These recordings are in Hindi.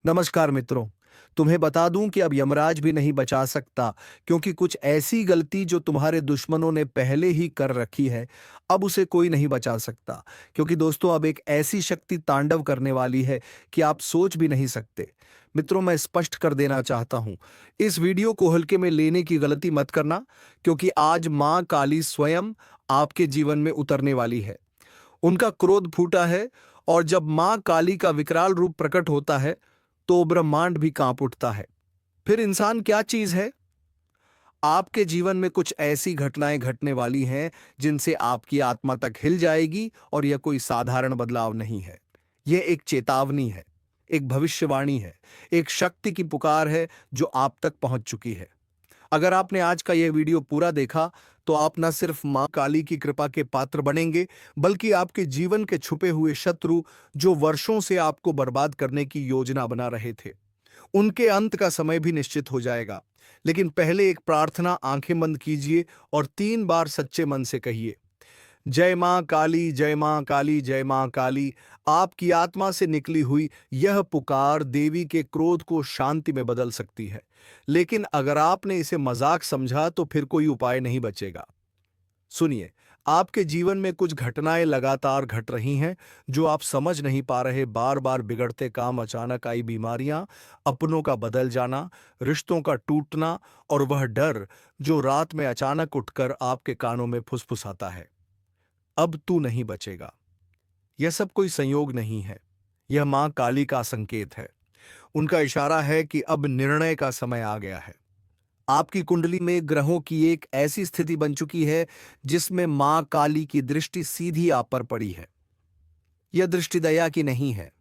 नमस्कार मित्रों। तुम्हें बता दूं कि अब यमराज भी नहीं बचा सकता, क्योंकि कुछ ऐसी गलती जो तुम्हारे दुश्मनों ने पहले ही कर रखी है, अब उसे कोई नहीं बचा सकता। क्योंकि दोस्तों, अब एक ऐसी शक्ति तांडव करने वाली है कि आप सोच भी नहीं सकते। मित्रों, मैं स्पष्ट कर देना चाहता हूं, इस वीडियो को हल्के में लेने की गलती मत करना, क्योंकि आज मां काली स्वयं आपके जीवन में उतरने वाली है। उनका क्रोध फूटा है, और जब मां काली का विकराल रूप प्रकट होता है तो ब्रह्मांड भी कांप उठता है। फिर इंसान क्या चीज है? आपके जीवन में कुछ ऐसी घटनाएं घटने वाली हैं जिनसे आपकी आत्मा तक हिल जाएगी, और यह कोई साधारण बदलाव नहीं है। यह एक चेतावनी है, एक भविष्यवाणी है, एक शक्ति की पुकार है जो आप तक पहुंच चुकी है। अगर आपने आज का यह वीडियो पूरा देखा तो आप न सिर्फ मां काली की कृपा के पात्र बनेंगे, बल्कि आपके जीवन के छुपे हुए शत्रु, जो वर्षों से आपको बर्बाद करने की योजना बना रहे थे, उनके अंत का समय भी निश्चित हो जाएगा। लेकिन पहले एक प्रार्थना, आंखें बंद कीजिए और 3 बार सच्चे मन से कहिए, जय मां काली, जय मां काली, जय मां काली। आपकी आत्मा से निकली हुई यह पुकार देवी के क्रोध को शांति में बदल सकती है। लेकिन अगर आपने इसे मजाक समझा तो फिर कोई उपाय नहीं बचेगा। सुनिए, आपके जीवन में कुछ घटनाएं लगातार घट रही हैं जो आप समझ नहीं पा रहे। बार बार बिगड़ते काम, अचानक आई बीमारियां, अपनों का बदल जाना, रिश्तों का टूटना, और वह डर जो रात में अचानक उठकर आपके कानों में फुसफुसाता है, अब तू नहीं बचेगा। यह सब कोई संयोग नहीं है, यह मां काली का संकेत है। उनका इशारा है कि अब निर्णय का समय आ गया है। आपकी कुंडली में ग्रहों की एक ऐसी स्थिति बन चुकी है जिसमें मां काली की दृष्टि सीधी आप पर पड़ी है। यह दृष्टि दया की नहीं है,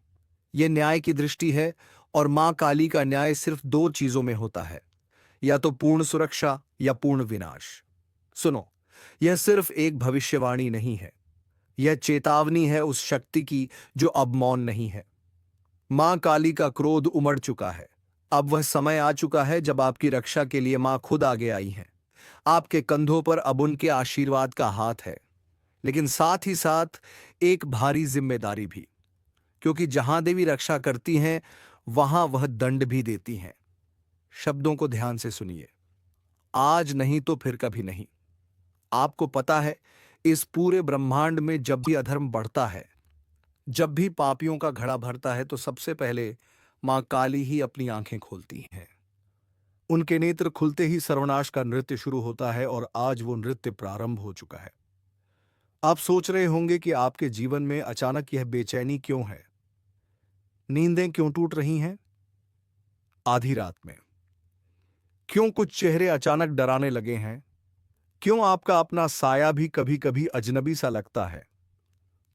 यह न्याय की दृष्टि है। और मां काली का न्याय सिर्फ 2 चीजों में होता है, या तो पूर्ण सुरक्षा या पूर्ण विनाश। सुनो, यह सिर्फ एक भविष्यवाणी नहीं है, यह चेतावनी है उस शक्ति की जो अब मौन नहीं है। मां काली का क्रोध उमड़ चुका है। अब वह समय आ चुका है जब आपकी रक्षा के लिए मां खुद आगे आई हैं। आपके कंधों पर अब उनके आशीर्वाद का हाथ है, लेकिन साथ ही साथ एक भारी जिम्मेदारी भी। क्योंकि जहां देवी रक्षा करती हैं, वहां वह दंड भी देती हैं। शब्दों को ध्यान से सुनिए, आज नहीं तो फिर कभी नहीं। आपको पता है, इस पूरे ब्रह्मांड में जब भी अधर्म बढ़ता है, जब भी पापियों का घड़ा भरता है, तो सबसे पहले मां काली ही अपनी आंखें खोलती हैं। उनके नेत्र खुलते ही सर्वनाश का नृत्य शुरू होता है, और आज वो नृत्य प्रारंभ हो चुका है। आप सोच रहे होंगे कि आपके जीवन में अचानक यह बेचैनी क्यों है, नींदें क्यों टूट रही हैं आधी रात में, क्यों कुछ चेहरे अचानक डराने लगे हैं, क्यों आपका अपना साया भी कभी कभी अजनबी सा लगता है।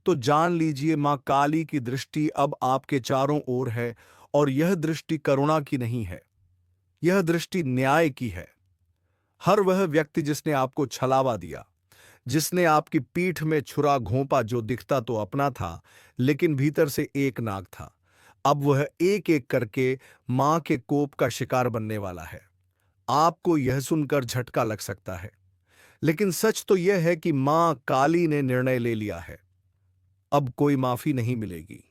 तो जान लीजिए, मां काली की दृष्टि अब आपके चारों ओर है, और यह दृष्टि करुणा की नहीं है, यह दृष्टि न्याय की है। हर वह व्यक्ति जिसने आपको छलावा दिया, जिसने आपकी पीठ में छुरा घोंपा, जो दिखता तो अपना था लेकिन भीतर से एक नाग था, अब वह एक एक करके मां के कोप का शिकार बनने वाला है। आपको यह सुनकर झटका लग सकता है, लेकिन सच तो यह है कि मां काली ने निर्णय ले लिया है। अब कोई माफी नहीं मिलेगी।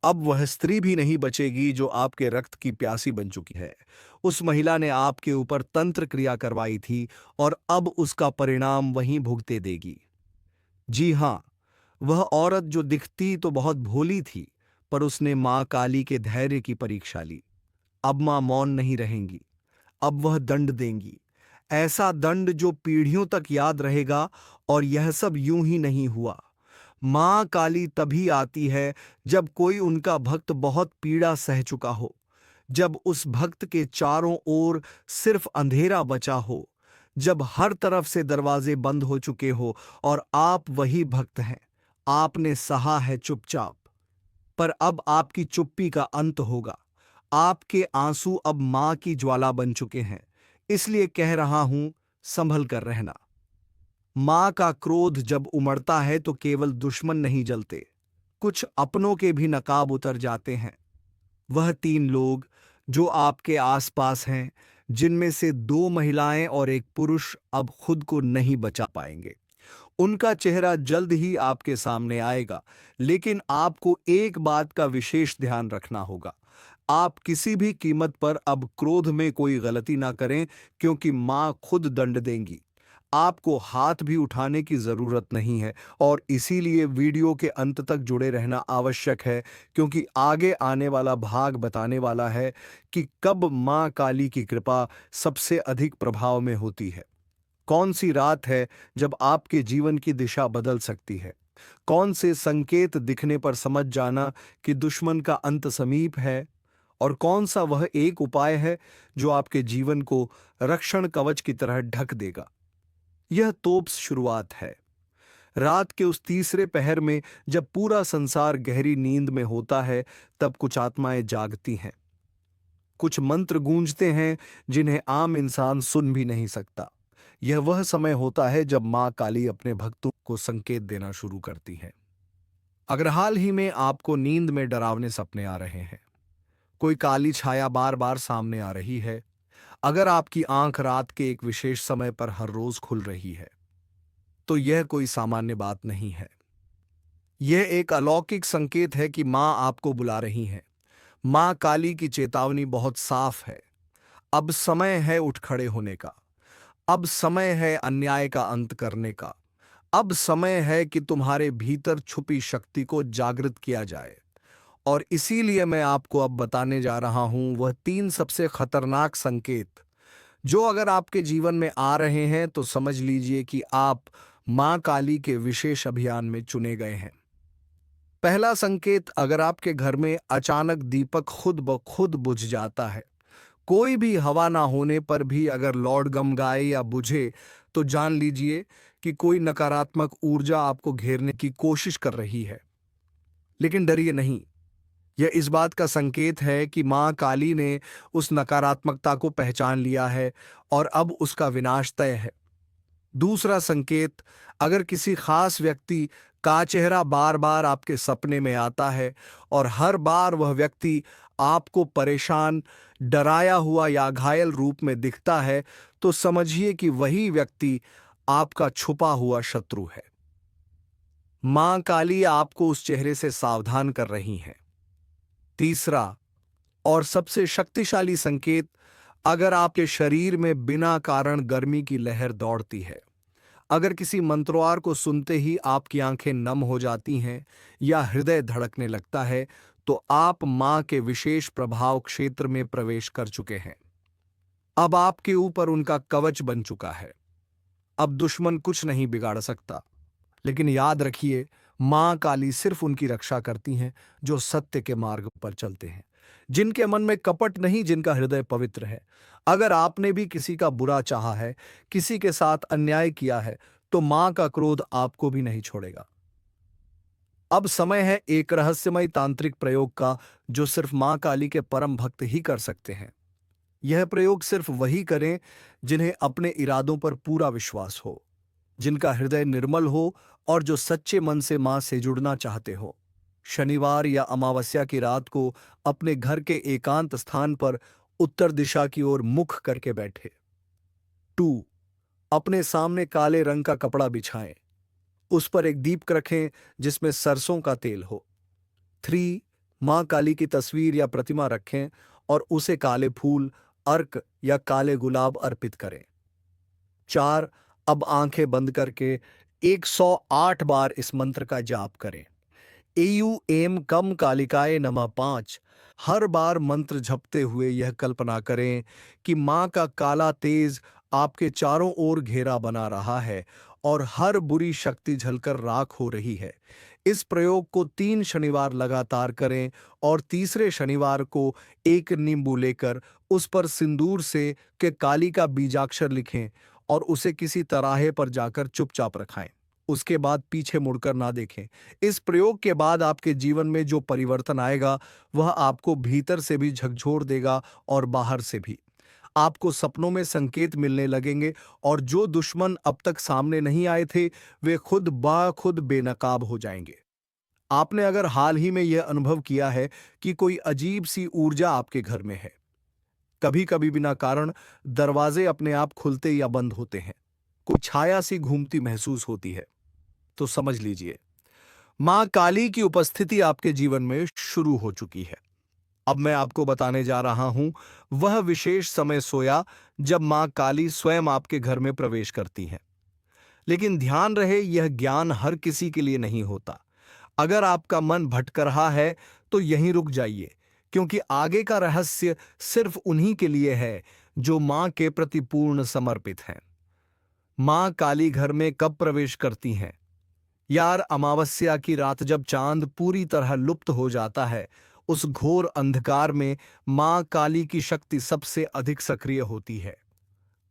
अब वह स्त्री भी नहीं बचेगी जो आपके रक्त की प्यासी बन चुकी है। उस महिला ने आपके ऊपर तंत्र क्रिया करवाई थी, और अब उसका परिणाम वहीं भुगते देगी। जी हां, वह औरत जो दिखती तो बहुत भोली थी, पर उसने मां काली के धैर्य की परीक्षा ली। अब मां मौन नहीं रहेंगी, अब वह दंड देंगी, ऐसा दंड जो पीढ़ियों तक याद रहेगा। और यह सब यूं ही नहीं हुआ। मां काली तभी आती है जब कोई उनका भक्त बहुत पीड़ा सह चुका हो, जब उस भक्त के चारों ओर सिर्फ अंधेरा बचा हो, जब हर तरफ से दरवाजे बंद हो चुके हो, और आप वही भक्त हैं। आपने सहा है चुपचाप, पर अब आपकी चुप्पी का अंत होगा। आपके आंसू अब मां की ज्वाला बन चुके हैं। इसलिए कह रहा हूं, संभल कर रहना। मां का क्रोध जब उमड़ता है तो केवल दुश्मन नहीं जलते, कुछ अपनों के भी नकाब उतर जाते हैं। वह 3 लोग जो आपके आसपास हैं, जिनमें से 2 महिलाएं और एक पुरुष, अब खुद को नहीं बचा पाएंगे। उनका चेहरा जल्द ही आपके सामने आएगा, लेकिन आपको एक बात का विशेष ध्यान रखना होगा। आप किसी भी कीमत पर अब क्रोध में कोई गलती ना करें, क्योंकि मां खुद दंड देंगी। आपको हाथ भी उठाने की जरूरत नहीं है, और इसीलिए वीडियो के अंत तक जुड़े रहना आवश्यक है, क्योंकि आगे आने वाला भाग बताने वाला है कि कब मां काली की कृपा सबसे अधिक प्रभाव में होती है। कौन सी रात है जब आपके जीवन की दिशा बदल सकती है? कौन से संकेत दिखने पर समझ जाना कि दुश्मन का अंत समीप है? और कौन सा वह एक उपाय है जो आपके जीवन को रक्षण कवच की तरह ढक देगा? यह तोप शुरुआत है। रात के उस तीसरे पहर में जब पूरा संसार गहरी नींद में होता है, तब कुछ आत्माएं जागती हैं। कुछ मंत्र गूंजते हैं जिन्हें आम इंसान सुन भी नहीं सकता। यह वह समय होता है जब मां काली अपने भक्तों को संकेत देना शुरू करती है। अगर हाल ही में आपको नींद में डरावने सपने आ रहे हैं, कोई काली छाया बार बार सामने आ रही है, अगर आपकी आंख रात के एक विशेष समय पर हर रोज खुल रही है, तो यह कोई सामान्य बात नहीं है। यह एक अलौकिक संकेत है कि मां आपको बुला रही हैं। मां काली की चेतावनी बहुत साफ है। अब समय है उठ खड़े होने का। अब समय है अन्याय का अंत करने का। अब समय है कि तुम्हारे भीतर छुपी शक्ति को जागृत किया जाए। और इसीलिए मैं आपको अब बताने जा रहा हूं वह 3 सबसे खतरनाक संकेत, जो अगर आपके जीवन में आ रहे हैं तो समझ लीजिए कि आप मां काली के विशेष अभियान में चुने गए हैं। पहला संकेत, अगर आपके घर में अचानक दीपक खुद ब खुद बुझ जाता है, कोई भी हवा ना होने पर भी अगर लौट गमगाए या बुझे, तो जान लीजिए कि कोई नकारात्मक ऊर्जा आपको घेरने की कोशिश कर रही है। लेकिन डरिए नहीं, यह इस बात का संकेत है कि मां काली ने उस नकारात्मकता को पहचान लिया है और अब उसका विनाश तय है। दूसरा संकेत, अगर किसी खास व्यक्ति का चेहरा बार बार आपके सपने में आता है और हर बार वह व्यक्ति आपको परेशान, डराया हुआ या घायल रूप में दिखता है, तो समझिए कि वही व्यक्ति आपका छुपा हुआ शत्रु है। मां काली आपको उस चेहरे से सावधान कर रही हैं। तीसरा और सबसे शक्तिशाली संकेत, अगर आपके शरीर में बिना कारण गर्मी की लहर दौड़ती है, अगर किसी मंत्रवार को सुनते ही आपकी आंखें नम हो जाती हैं या हृदय धड़कने लगता है, तो आप मां के विशेष प्रभाव क्षेत्र में प्रवेश कर चुके हैं। अब आपके ऊपर उनका कवच बन चुका है। अब दुश्मन कुछ नहीं बिगाड़ सकता। लेकिन याद रखिए, मां काली सिर्फ उनकी रक्षा करती हैं जो सत्य के मार्ग पर चलते हैं, जिनके मन में कपट नहीं, जिनका हृदय पवित्र है। अगर आपने भी किसी का बुरा चाहा है, किसी के साथ अन्याय किया है, तो मां का क्रोध आपको भी नहीं छोड़ेगा। अब समय है एक रहस्यमय तांत्रिक प्रयोग का, जो सिर्फ मां काली के परम भक्त ही कर सकते हैं। यह प्रयोग सिर्फ वही करें जिन्हें अपने इरादों पर पूरा विश्वास हो, जिनका हृदय निर्मल हो और जो सच्चे मन से मां से जुड़ना चाहते हो। शनिवार या अमावस्या की रात को अपने घर के एकांत स्थान पर उत्तर दिशा की ओर मुख करके बैठे। 2, अपने सामने काले रंग का कपड़ा बिछाएं। उस पर एक दीपक रखें जिसमें सरसों का तेल हो। 3, मां काली की तस्वीर या प्रतिमा रखें और उसे काले फूल, अर्क या काले गुलाब अर्पित करें। 4, अब आंखें बंद करके 108 बार इस मंत्र का जाप करें। एयू एम कम कालिकाए नमः 5। हर बार मंत्र जपते हुए यह कल्पना करें कि मां का काला तेज आपके चारों ओर घेरा बना रहा है और हर बुरी शक्ति झलकर राख हो रही है। इस प्रयोग को 3 शनिवार लगातार करें और तीसरे शनिवार को एक नींबू लेकर उस पर सिंदूर से के काली का बीजाक्षर लिखें और उसे किसी तराहे पर जाकर चुपचाप रखाएं। उसके बाद पीछे मुड़कर ना देखें। इस प्रयोग के बाद आपके जीवन में जो परिवर्तन आएगा, वह आपको भीतर से भी झकझोर देगा और बाहर से भी। आपको सपनों में संकेत मिलने लगेंगे और जो दुश्मन अब तक सामने नहीं आए थे, वे खुद ब खुद बेनकाब हो जाएंगे। आपने अगर हाल ही में यह अनुभव किया है कि कोई अजीब सी ऊर्जा आपके घर में है, कभी कभी बिना कारण दरवाजे अपने आप खुलते या बंद होते हैं, कोई छाया सी घूमती महसूस होती है, तो समझ लीजिए मां काली की उपस्थिति आपके जीवन में शुरू हो चुकी है। अब मैं आपको बताने जा रहा हूं वह विशेष समय सोया जब मां काली स्वयं आपके घर में प्रवेश करती हैं। लेकिन ध्यान रहे, यह ज्ञान हर किसी के लिए नहीं होता। अगर आपका मन भटक रहा है तो यहीं रुक जाइए, क्योंकि आगे का रहस्य सिर्फ उन्हीं के लिए है जो मां के प्रति पूर्ण समर्पित हैं। मां काली घर में कब प्रवेश करती हैं? यार, अमावस्या की रात जब चांद पूरी तरह लुप्त हो जाता है, उस घोर अंधकार में मां काली की शक्ति सबसे अधिक सक्रिय होती है।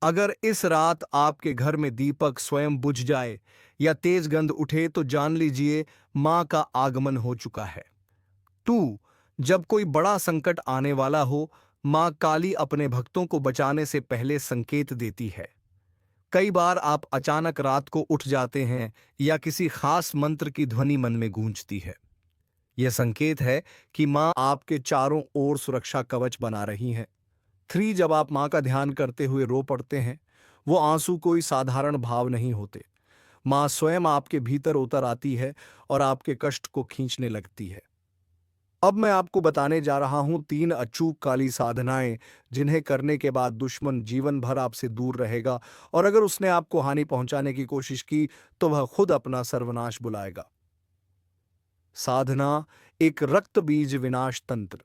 अगर इस रात आपके घर में दीपक स्वयं बुझ जाए या तेज गंध उठे तो जान लीजिए मां का आगमन हो चुका है। 2, जब कोई बड़ा संकट आने वाला हो, मां काली अपने भक्तों को बचाने से पहले संकेत देती है। कई बार आप अचानक रात को उठ जाते हैं या किसी खास मंत्र की ध्वनि मन में गूंजती है। यह संकेत है कि मां आपके चारों ओर सुरक्षा कवच बना रही हैं। 3, जब आप मां का ध्यान करते हुए रो पड़ते हैं, वो आंसू कोई साधारण भाव नहीं होते। मां स्वयं आपके भीतर उतर आती है और आपके कष्ट को खींचने लगती है। अब मैं आपको बताने जा रहा हूं 3 अचूक काली साधनाएं, जिन्हें करने के बाद दुश्मन जीवन भर आपसे दूर रहेगा, और अगर उसने आपको हानि पहुंचाने की कोशिश की तो वह खुद अपना सर्वनाश बुलाएगा। साधना 1, रक्त बीज विनाश तंत्र।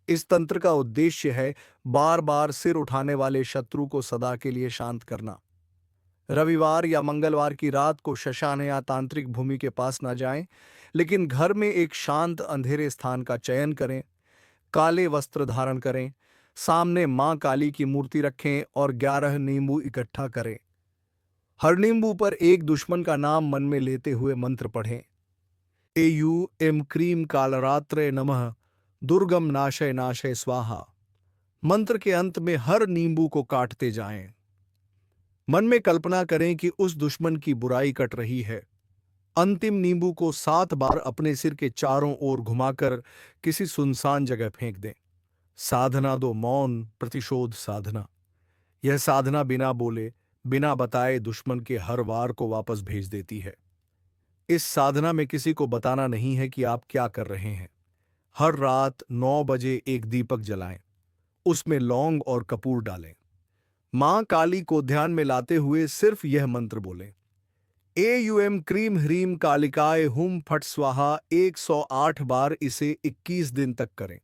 इस तंत्र का उद्देश्य है बार बार सिर उठाने वाले शत्रु को सदा के लिए शांत करना। रविवार या मंगलवार की रात को श्मशान या तांत्रिक भूमि के पास ना जाएं, लेकिन घर में एक शांत अंधेरे स्थान का चयन करें। काले वस्त्र धारण करें, सामने मां काली की मूर्ति रखें और 11 नींबू इकट्ठा करें। हर नींबू पर एक दुश्मन का नाम मन में लेते हुए मंत्र पढ़ें। एयू क्रीम कालरात्रे नमः, दुर्गम नाशय नाशय स्वाहा। मंत्र के अंत में हर नींबू को काटते जाएं। मन में कल्पना करें कि उस दुश्मन की बुराई कट रही है। अंतिम नींबू को 7 बार अपने सिर के चारों ओर घुमाकर किसी सुनसान जगह फेंक दें। साधना 2, मौन प्रतिशोध साधना। यह साधना बिना बोले, बिना बताए दुश्मन के हर वार को वापस भेज देती है। इस साधना में किसी को बताना नहीं है कि आप क्या कर रहे हैं। हर रात 9 बजे एक दीपक जलाएं, उसमें लौंग और कपूर डालें। मां काली को ध्यान में लाते हुए सिर्फ यह मंत्र बोलें। एयू क्रीम ह्रीम कालिकाय हुम फट स्वाहा 108 बार इसे 21 दिन तक करें।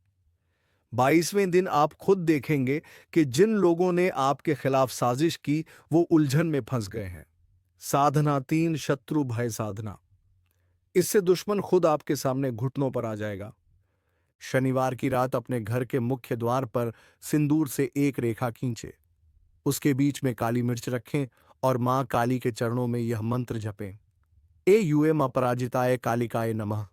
22वें दिन आप खुद देखेंगे कि जिन लोगों ने आपके खिलाफ साजिश की वो उलझन में फंस गए हैं। साधना 3, शत्रु भय साधना। इससे दुश्मन खुद आपके सामने घुटनों पर आ जाएगा। शनिवार की रात अपने घर के मुख्य द्वार पर सिंदूर से एक रेखा खींचे, उसके बीच में काली मिर्च रखें और मां काली के चरणों में यह मंत्र जपें। एयू अपराजिताय कालिकाय नमः।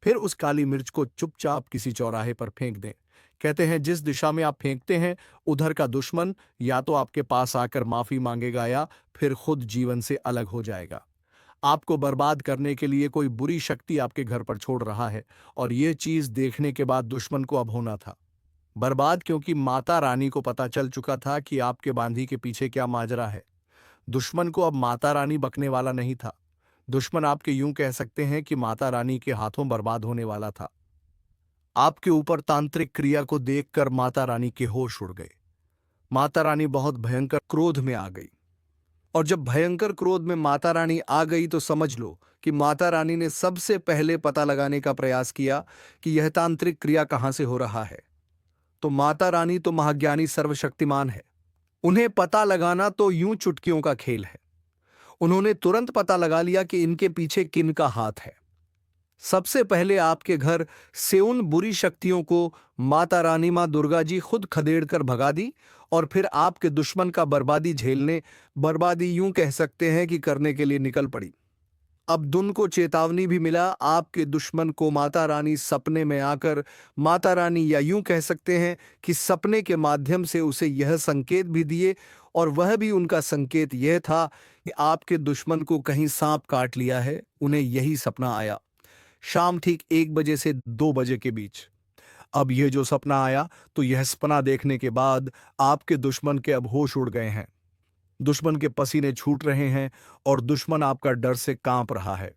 फिर उस काली मिर्च को चुपचाप किसी चौराहे पर फेंक दें। कहते हैं जिस दिशा में आप फेंकते हैं उधर का दुश्मन या तो आपके पास आकर माफी मांगेगा या फिर खुद जीवन से अलग हो जाएगा। आपको बर्बाद करने के लिए कोई बुरी शक्ति आपके घर पर छोड़ रहा है, और यह चीज देखने के बाद दुश्मन को अब होना था बर्बाद, क्योंकि माता रानी को पता चल चुका था कि आपके बांधी के पीछे क्या माजरा है। दुश्मन को अब माता रानी बकने वाला नहीं था। दुश्मन आपके यूं कह सकते हैं कि माता रानी के हाथों बर्बाद होने वाला था। आपके ऊपर तांत्रिक क्रिया को देखकर माता रानी के होश उड़ गए। माता रानी बहुत भयंकर क्रोध में आ गई, और जब भयंकर क्रोध में माता रानी आ गई तो समझ लो कि माता रानी ने सबसे पहले पता लगाने का प्रयास किया कि यह तांत्रिक क्रिया कहां से हो रहा है। तो माता रानी तो महाज्ञानी सर्वशक्तिमान है, उन्हें पता लगाना तो यूं चुटकियों का खेल है। उन्होंने तुरंत पता लगा लिया कि इनके पीछे किन का हाथ है। सबसे पहले आपके घर से उन बुरी शक्तियों को माता रानी मां दुर्गा जी खुद खदेड़ कर भगा दी, और फिर आपके दुश्मन का बर्बादी यूं कह सकते हैं कि करने के लिए निकल पड़ी। अब्दुल को चेतावनी भी मिला। आपके दुश्मन को माता रानी सपने में आकर, माता रानी या यूं कह सकते हैं कि सपने के माध्यम से उसे यह संकेत भी दिए, और वह भी उनका संकेत यह था कि आपके दुश्मन को कहीं सांप काट लिया है। उन्हें यही सपना आया शाम ठीक 1 बजे से 2 बजे के बीच। अब यह जो सपना आया, तो यह सपना देखने के बाद आपके दुश्मन के अब होश उड़ गए हैं। दुश्मन के पसीने छूट रहे हैं और दुश्मन आपका डर से कांप रहा है।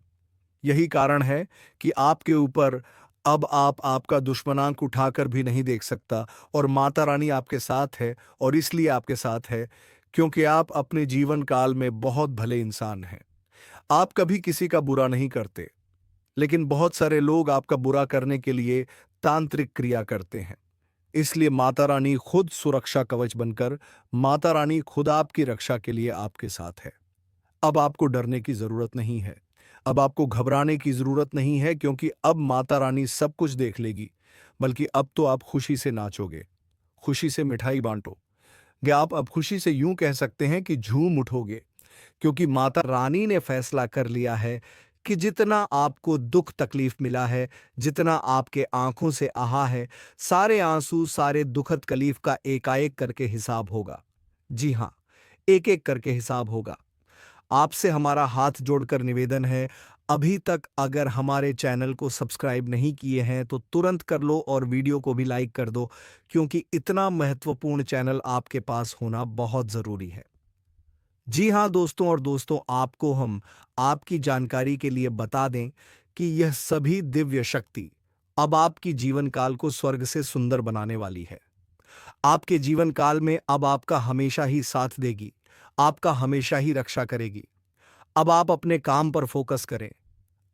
यही कारण है कि आपके ऊपर अब आप आपका दुश्मनांक उठाकर भी नहीं देख सकता और माता रानी आपके साथ है और इसलिए आपके साथ है क्योंकि आप अपने जीवन काल में बहुत भले इंसान हैं। आप कभी किसी का बुरा नहीं करते, लेकिन बहुत सारे लोग आपका बुरा करने के लिए तांत्रिक क्रिया करते हैं। इसलिए माता रानी खुद सुरक्षा कवच बनकर माता रानी खुद आपकी रक्षा के लिए आपके साथ है। अब आपको डरने की जरूरत नहीं है। अब आपको घबराने की जरूरत नहीं है क्योंकि अब माता रानी सब कुछ देख लेगी। बल्कि अब तो आप खुशी से नाचोगे, खुशी से मिठाई बांटो, या आप अब खुशी से यूं कह सकते हैं कि झूम उठोगे, क्योंकि माता रानी ने फैसला कर लिया है कि जितना आपको दुख तकलीफ मिला है, जितना आपके आंखों से आहा है, सारे आंसू सारे दुखद तकलीफ का एकाएक करके हिसाब होगा। जी हाँ, एक एक करके हिसाब होगा। आपसे हमारा हाथ जोड़कर निवेदन है, अभी तक अगर हमारे चैनल को सब्सक्राइब नहीं किए हैं तो तुरंत कर लो और वीडियो को भी लाइक कर दो, क्योंकि इतना महत्वपूर्ण चैनल आपके पास होना बहुत ज़रूरी है। जी हाँ दोस्तों, और दोस्तों आपको हम आपकी जानकारी के लिए बता दें कि यह सभी दिव्य शक्ति अब आपकी जीवन काल को स्वर्ग से सुंदर बनाने वाली है। आपके जीवन काल में अब आपका हमेशा ही साथ देगी, आपका हमेशा ही रक्षा करेगी। अब आप अपने काम पर फोकस करें।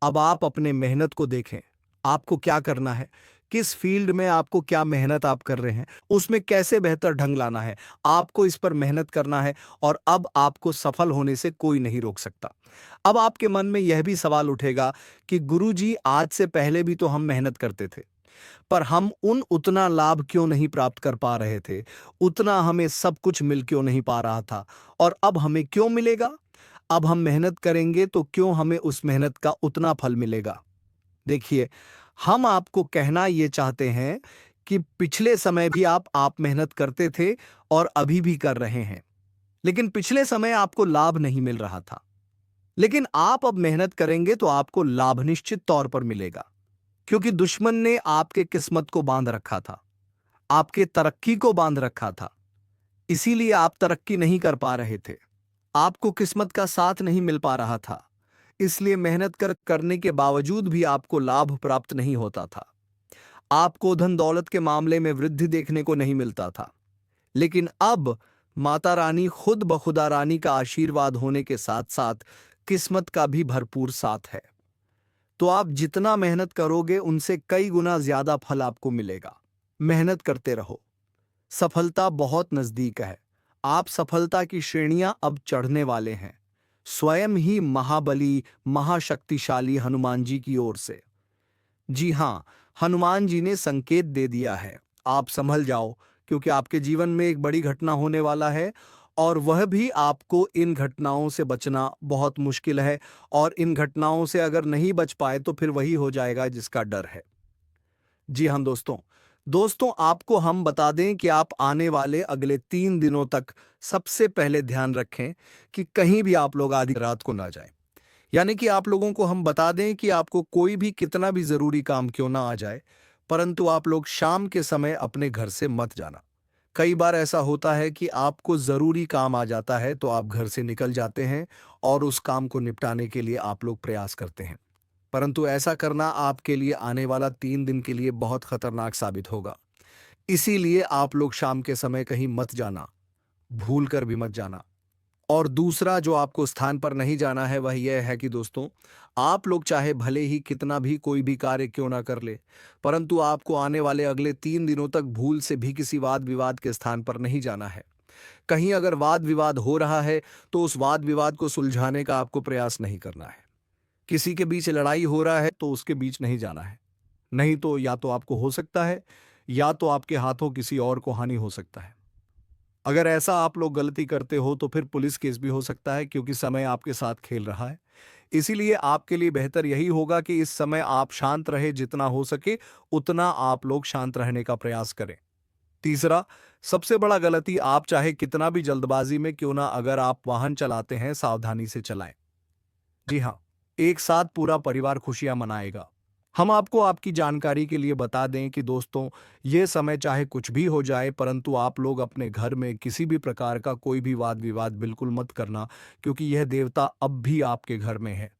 अब आप अपने मेहनत को देखें। आपको क्या करना है, किस फील्ड में आपको क्या मेहनत आप कर रहे हैं, उसमें कैसे बेहतर ढंग लाना है, आपको इस पर मेहनत करना है और अब आपको सफल होने से कोई नहीं रोक सकता। अब आपके मन में यह भी सवाल उठेगा कि गुरुजी, आज से पहले भी तो हम मेहनत करते थे, पर हम उतना लाभ क्यों नहीं प्राप्त कर पा रहे थे, उतना हमें सब कुछ मिल क्यों नहीं पा रहा था, और अब हमें क्यों मिलेगा? अब हम मेहनत करेंगे तो क्यों हमें उस मेहनत का उतना फल मिलेगा? देखिए, हम आपको कहना ये चाहते हैं कि पिछले समय भी आप मेहनत करते थे और अभी भी कर रहे हैं, लेकिन पिछले समय आपको लाभ नहीं मिल रहा था। लेकिन आप अब मेहनत करेंगे तो आपको लाभ निश्चित तौर पर मिलेगा, क्योंकि दुश्मन ने आपके किस्मत को बांध रखा था, आपके तरक्की को बांध रखा था। इसीलिए आप तरक्की नहीं कर पा रहे थे, आपको किस्मत का साथ नहीं मिल पा रहा था। इसलिए मेहनत करने के बावजूद भी आपको लाभ प्राप्त नहीं होता था। आपको धन दौलत के मामले में वृद्धि देखने को नहीं मिलता था। लेकिन अब माता रानी खुद बखुदा रानी का आशीर्वाद होने के साथ साथ किस्मत का भी भरपूर साथ है। तो आप जितना मेहनत करोगे उनसे कई गुना ज्यादा फल आपको मिलेगा। मेहनत करते रहो, सफलता बहुत नजदीक है। आप सफलता की श्रेणियां अब चढ़ने वाले हैं, स्वयं ही महाबली महाशक्तिशाली हनुमान जी की ओर से। जी हां, हनुमान जी ने संकेत दे दिया है, आप संभल जाओ, क्योंकि आपके जीवन में एक बड़ी घटना होने वाला है और वह भी आपको इन घटनाओं से बचना बहुत मुश्किल है, और इन घटनाओं से अगर नहीं बच पाए तो फिर वही हो जाएगा जिसका डर है। जी हाँ दोस्तों, आपको हम बता दें कि आप आने वाले अगले 3 दिनों तक सबसे पहले ध्यान रखें कि कहीं भी आप लोग आधी रात को ना जाएं। यानी कि आप लोगों को हम बता दें कि आपको कोई भी कितना भी जरूरी काम क्यों ना आ जाए, परंतु आप लोग शाम के समय अपने घर से मत जाना। कई बार ऐसा होता है कि आपको जरूरी काम आ जाता है तो आप घर से निकल जाते हैं और उस काम को निपटाने के लिए आप लोग प्रयास करते हैं, परंतु ऐसा करना आपके लिए आने वाला 3 दिन के लिए बहुत खतरनाक साबित होगा। इसीलिए आप लोग शाम के समय कहीं मत जाना, भूल कर भी मत जाना। और दूसरा जो आपको स्थान पर नहीं जाना है वह यह है कि दोस्तों, आप लोग चाहे भले ही कितना भी कोई भी कार्य क्यों ना कर ले, परंतु आपको आने वाले अगले 3 दिनों तक भूल से भी किसी वाद विवाद के स्थान पर नहीं जाना है। कहीं अगर वाद विवाद हो रहा है तो उस वाद विवाद को सुलझाने का आपको प्रयास नहीं करना है। किसी के बीच लड़ाई हो रहा है तो उसके बीच नहीं जाना है, नहीं तो या तो आपको हो सकता है या तो आपके हाथों किसी और को हानि हो सकता है। अगर ऐसा आप लोग गलती करते हो तो फिर पुलिस केस भी हो सकता है, क्योंकि समय आपके साथ खेल रहा है। इसीलिए आपके लिए बेहतर यही होगा कि इस समय आप शांत रहे, जितना हो सके उतना आप लोग शांत रहने का प्रयास करें। तीसरा, सबसे बड़ा गलती, आप चाहे कितना भी जल्दबाजी में क्यों ना अगर आप वाहन चलाते हैं, सावधानी से चलाएं। जी हाँ, एक साथ पूरा परिवार खुशियां मनाएगा। हम आपको आपकी जानकारी के लिए बता दें कि दोस्तों, ये समय चाहे कुछ भी हो जाए, परंतु आप लोग अपने घर में किसी भी प्रकार का कोई भी वाद विवाद बिल्कुल मत करना, क्योंकि यह देवता अब भी आपके घर में है।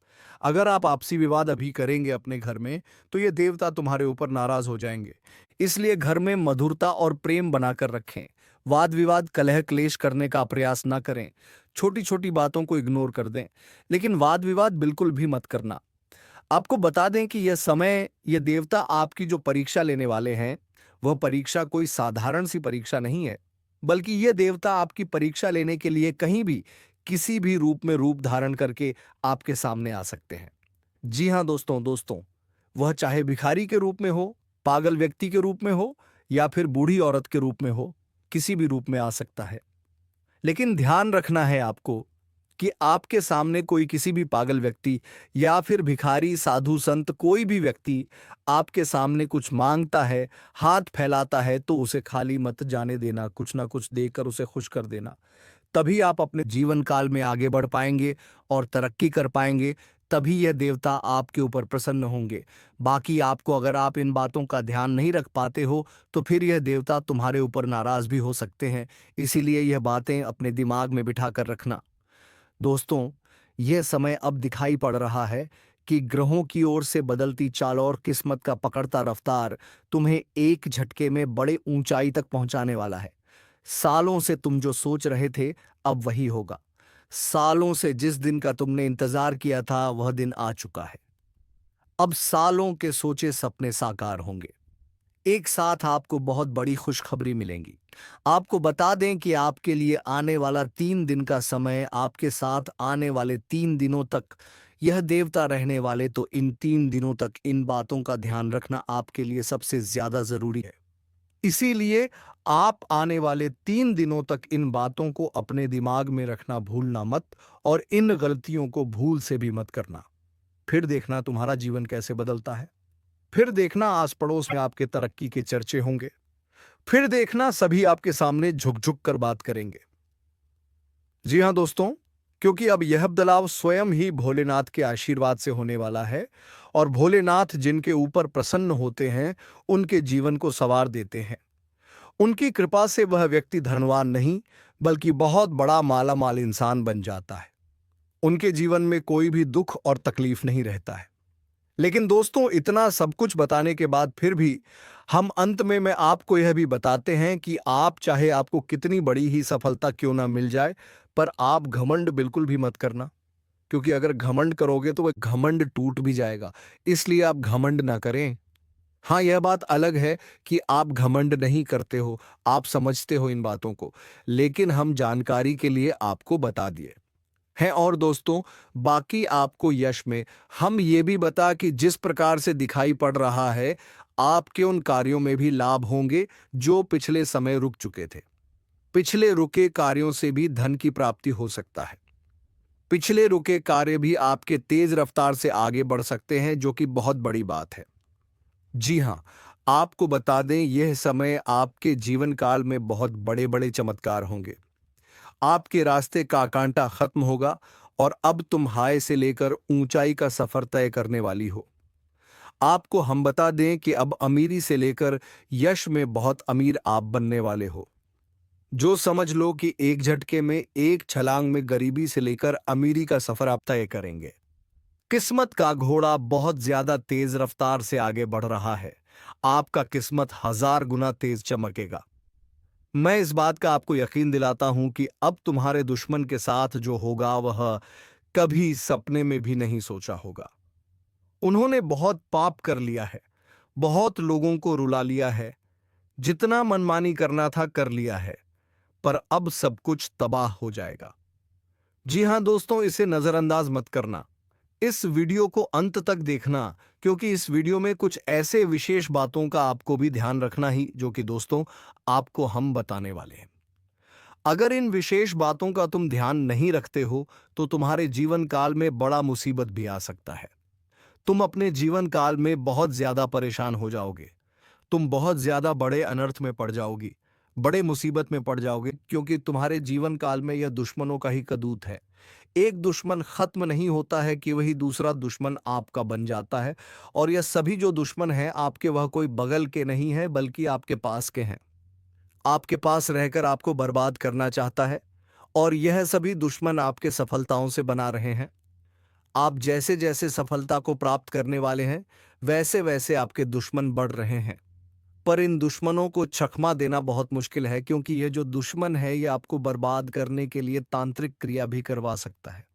अगर आप आपसी विवाद अभी करेंगे अपने घर में, तो ये देवता तुम्हारे ऊपर नाराज हो जाएंगे। इसलिए घर में मधुरता और प्रेम बनाकर रखें। वाद विवाद कलह क्लेश करने का प्रयास ना करें। छोटी छोटी बातों को इग्नोर कर दें, लेकिन वाद विवाद बिल्कुल भी मत करना। आपको बता दें कि यह समय, ये देवता आपकी जो परीक्षा लेने वाले हैं, वह परीक्षा कोई साधारण सी परीक्षा नहीं है, बल्कि यह देवता आपकी परीक्षा लेने के लिए कहीं भी, किसी भी रूप में रूप धारण करके आपके सामने आ सकते हैं। जी हाँ दोस्तों, वह चाहे भिखारी के रूप में हो, पागल व्यक्ति के रूप में हो, या फिर बूढ़ी औरत के रूप में हो, किसी भी रूप में आ सकता है। लेकिन ध्यान रखना है आपको कि आपके सामने कोई किसी भी पागल व्यक्ति या फिर भिखारी, साधु संत, कोई भी व्यक्ति आपके सामने कुछ मांगता है, हाथ फैलाता है, तो उसे खाली मत जाने देना। कुछ ना कुछ देकर उसे खुश कर देना। तभी आप अपने जीवन काल में आगे बढ़ पाएंगे और तरक्की कर पाएंगे। तभी यह देवता आपके ऊपर प्रसन्न होंगे। बाकी आपको, अगर आप इन बातों का ध्यान नहीं रख पाते हो, तो फिर यह देवता तुम्हारे ऊपर नाराज भी हो सकते हैं। इसीलिए यह बातें अपने दिमाग में बिठा कर रखना। दोस्तों, यह समय अब दिखाई पड़ रहा है कि ग्रहों की ओर से बदलती चाल और किस्मत का पकड़ता रफ्तार तुम्हें एक झटके में बड़े ऊंचाई तक पहुंचाने वाला है। सालों से तुम जो सोच रहे थे, अब वही होगा। सालों से जिस दिन का तुमने इंतजार किया था, वह दिन आ चुका है। अब सालों के सोचे सपने साकार होंगे। एक साथ आपको बहुत बड़ी खुशखबरी मिलेंगी। आपको बता दें कि आपके लिए आने वाला 3 दिन का समय, आपके साथ आने वाले 3 दिनों तक यह देवता रहने वाले, तो इन 3 दिनों तक इन बातों का ध्यान रखना आपके लिए सबसे ज्यादा जरूरी है। इसीलिए आप आने वाले 3 दिनों तक इन बातों को अपने दिमाग में रखना भूलना मत, और इन गलतियों को भूल से भी मत करना। फिर देखना तुम्हारा जीवन कैसे बदलता है। फिर देखना आस पड़ोस में आपके तरक्की के चर्चे होंगे। फिर देखना सभी आपके सामने झुक झुक कर बात करेंगे। जी हाँ दोस्तों, क्योंकि अब यह बदलाव स्वयं ही भोलेनाथ के आशीर्वाद से होने वाला है, और भोलेनाथ जिनके ऊपर प्रसन्न होते हैं, उनके जीवन को संवार देते हैं। उनकी कृपा से वह व्यक्ति धनवान नहीं, बल्कि बहुत बड़ा मालामाल इंसान बन जाता है। उनके जीवन में कोई भी दुख और तकलीफ नहीं रहता है। लेकिन दोस्तों, इतना सब कुछ बताने के बाद फिर भी हम अंत में मैं आपको यह भी बताते हैं कि आप चाहे आपको कितनी बड़ी ही सफलता क्यों ना मिल जाए, पर आप घमंड बिल्कुल भी मत करना। क्योंकि अगर घमंड करोगे तो वह घमंड टूट भी जाएगा। इसलिए आप घमंड ना करें। हाँ, यह बात अलग है कि आप घमंड नहीं करते हो, आप समझते हो इन बातों को, लेकिन हम जानकारी के लिए आपको बता दिए हैं। और दोस्तों, बाकी आपको यश में हम ये भी बता कि जिस प्रकार से दिखाई पड़ रहा है, आपके उन कार्यों में भी लाभ होंगे जो पिछले समय रुक चुके थे। पिछले रुके कार्यों से भी धन की प्राप्ति हो सकता है। पिछले रुके कार्य भी आपके तेज रफ्तार से आगे बढ़ सकते हैं, जो कि बहुत बड़ी बात है। जी हाँ, आपको बता दें, यह समय आपके जीवन काल में बहुत बड़े बड़े चमत्कार होंगे। आपके रास्ते का कांटा खत्म होगा, और अब तुम हाय से लेकर ऊंचाई का सफर तय करने वाली हो। आपको हम बता दें कि अब अमीरी से लेकर यश में बहुत अमीर आप बनने वाले हो। जो समझ लो कि एक झटके में, एक छलांग में गरीबी से लेकर अमीरी का सफर आप तय करेंगे। किस्मत का घोड़ा बहुत ज्यादा तेज रफ्तार से आगे बढ़ रहा है। आपका किस्मत 1000 गुना तेज चमकेगा। मैं इस बात का आपको यकीन दिलाता हूं कि अब तुम्हारे दुश्मन के साथ जो होगा, वह कभी सपने में भी नहीं सोचा होगा। उन्होंने बहुत पाप कर लिया है, बहुत लोगों को रुला लिया है, जितना मनमानी करना था कर लिया है, पर अब सब कुछ तबाह हो जाएगा। जी हां दोस्तों, इसे नजरअंदाज मत करना। इस वीडियो को अंत तक देखना, क्योंकि इस वीडियो में कुछ ऐसे विशेष बातों का आपको भी ध्यान रखना ही, जो कि दोस्तों आपको हम बताने वाले हैं। अगर इन विशेष बातों का तुम ध्यान नहीं रखते हो, तो तुम्हारे जीवन काल में बड़ा मुसीबत भी आ सकता है। तुम अपने जीवन काल में बहुत ज्यादा परेशान हो जाओगे। तुम बहुत ज्यादा बड़े अनर्थ में पड़ जाओगी, बड़े मुसीबत में पड़ जाओगे, क्योंकि तुम्हारे जीवन काल में यह दुश्मनों का ही कदूत है। एक दुश्मन खत्म नहीं होता है कि वही दूसरा दुश्मन आपका बन जाता है, और यह सभी जो दुश्मन हैं आपके, वह कोई बगल के नहीं है, बल्कि आपके पास के हैं। आपके पास रहकर आपको बर्बाद करना चाहता है, और यह सभी दुश्मन आपके सफलताओं से बना रहे हैं। आप जैसे जैसे सफलता को प्राप्त करने वाले हैं, वैसे वैसे आपके दुश्मन बढ़ रहे हैं। पर इन दुश्मनों को चकमा देना बहुत मुश्किल है, क्योंकि ये जो दुश्मन है ये आपको बर्बाद करने के लिए तांत्रिक क्रिया भी करवा सकता है,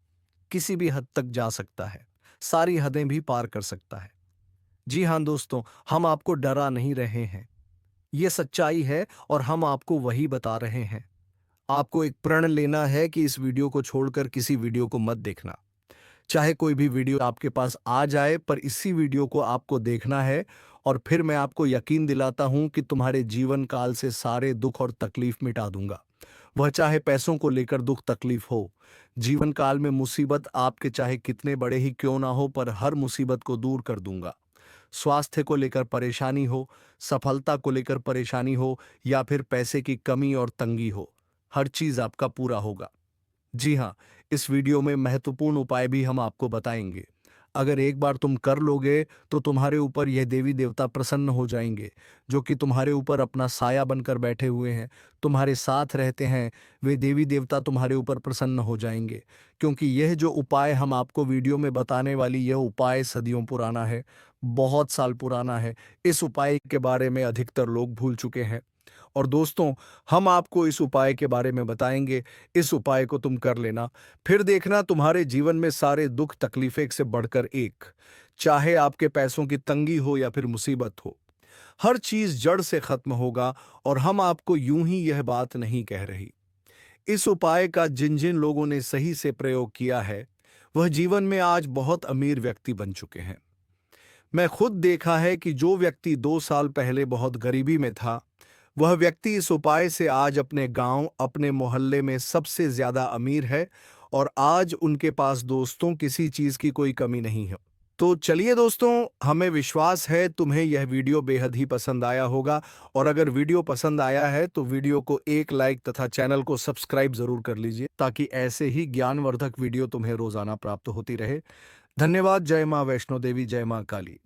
किसी भी हद तक जा सकता है, सारी हदें भी पार कर सकता है। जी हाँ दोस्तों, हम आपको डरा नहीं रहे हैं, ये सच्चाई है और हम आपको वही बता रहे हैं। आपको एक प्रण लेना है कि इस वीडियो को छोड़कर किसी वीडियो को मत देखना। चाहे कोई भी वीडियो आपके पास आ जाए, पर इसी वीडियो को आपको देखना है, और फिर मैं आपको यकीन दिलाता हूं कि तुम्हारे जीवन काल से सारे दुख और तकलीफ मिटा दूंगा। वह चाहे पैसों को लेकर दुख तकलीफ हो, जीवन काल में मुसीबत आपके चाहे कितने बड़े ही क्यों ना हो, पर हर मुसीबत को दूर कर दूंगा। स्वास्थ्य को लेकर परेशानी हो, सफलता को लेकर परेशानी हो, या फिर पैसे की कमी और तंगी हो, हर चीज आपका पूरा होगा। जी हाँ, इस वीडियो में महत्वपूर्ण उपाय भी हम आपको बताएंगे। अगर एक बार तुम कर लोगे तो तुम्हारे ऊपर यह देवी देवता प्रसन्न हो जाएंगे, जो कि तुम्हारे ऊपर अपना साया बनकर बैठे हुए हैं, तुम्हारे साथ रहते हैं। वे देवी देवता तुम्हारे ऊपर प्रसन्न हो जाएंगे, क्योंकि यह जो उपाय हम आपको वीडियो में बताने वाली यह उपाय सदियों पुराना है, बहुत साल पुराना है। इस उपाय के बारे में अधिकतर लोग भूल चुके हैं। और दोस्तों, हम आपको इस उपाय के बारे में बताएंगे। इस उपाय को तुम कर लेना, फिर देखना तुम्हारे जीवन में सारे दुख तकलीफें एक से बढ़कर एक, चाहे आपके पैसों की तंगी हो या फिर मुसीबत हो, हर चीज जड़ से खत्म होगा। और हम आपको यूं ही यह बात नहीं कह रही। इस उपाय का जिन जिन लोगों ने सही से प्रयोग किया है, वह जीवन में आज बहुत अमीर व्यक्ति बन चुके हैं। मैं खुद देखा है कि जो व्यक्ति 2 साल पहले बहुत गरीबी में था, वह व्यक्ति इस उपाय से आज अपने गांव, अपने मोहल्ले में सबसे ज्यादा अमीर है, और आज उनके पास दोस्तों किसी चीज की कोई कमी नहीं है। तो चलिए दोस्तों, हमें विश्वास है तुम्हें यह वीडियो बेहद ही पसंद आया होगा, और अगर वीडियो पसंद आया है तो वीडियो को एक लाइक तथा चैनल को सब्सक्राइब जरूर कर लीजिए, ताकि ऐसे ही ज्ञानवर्धक वीडियो तुम्हें रोजाना प्राप्त होती रहे। धन्यवाद। जय मां वैष्णो देवी, जय मां काली।